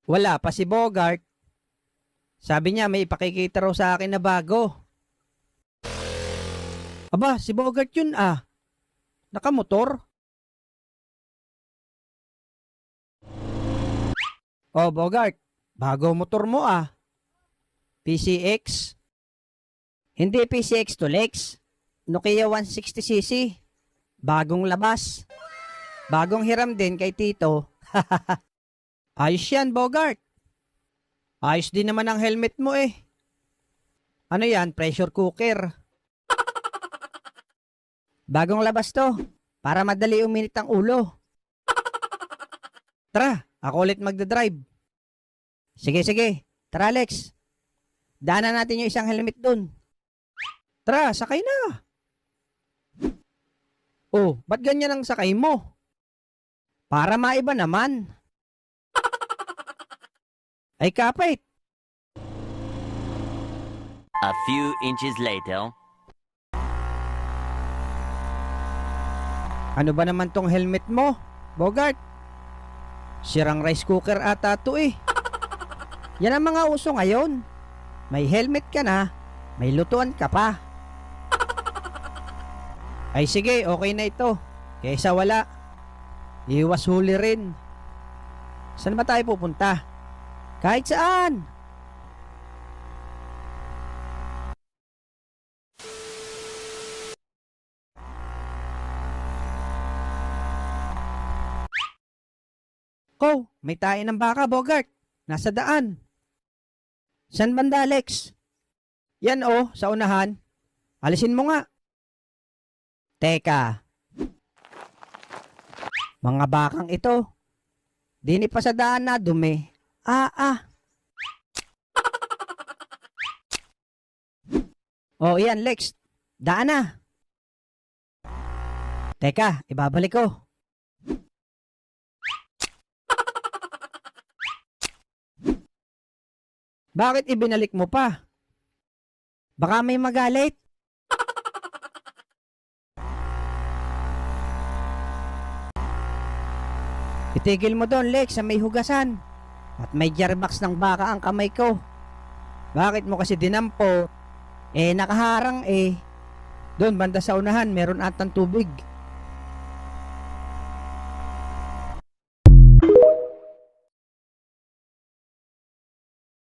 Wala pa si Bogart. Sabi niya may ipakikita raw sa akin na bago. Aba, si Bogart yun ah. Nakamotor. Oh, Bogart, bago motor mo ah. PCX? Hindi PCX to Lex. Nokia 160cc. Bagong labas. Bagong hiram din kay Tito. Ayos yan, Bogart. Ayos din naman ang helmet mo eh. Ano yan, pressure cooker. Bagong labas to. Para madali uminit ang ulo. Tara, ako ulit magdadrive. Sige. Tara, Lex. Daanan natin yung isang helmet dun. Tara, sakay na. Oh, ba't ganyan ang sakay mo? Para maiba naman. Ay kapit. A few inches later. Ano ba naman tong helmet mo, Bogart? Sirang rice cooker ata to eh. Yan ang mga uso ngayon. May helmet ka na, may lutuan ka pa. Ay sige, okay na ito. Kaysa wala. Iwas huli rin. Saan ba tayo pupunta? Kahit saan. Ko, may tayo ng baka, Bogart. Nasa daan. San banda, Alex? Yan oh, sa unahan. Alisin mo nga. Teka. Mga bakang ito. Dini pa sa daan na dumi. Oh, yan, Lex. Daan na. Teka, ibabalik ko. Bakit ibinalik mo pa? Baka may magalit. Itigil mo doon, Lex, sa may hugasan. At may gearbox ng baka ang kamay ko. Bakit mo kasi dinampo? Eh, nakaharang eh. Doon, banda sa unahan, meron atang tubig.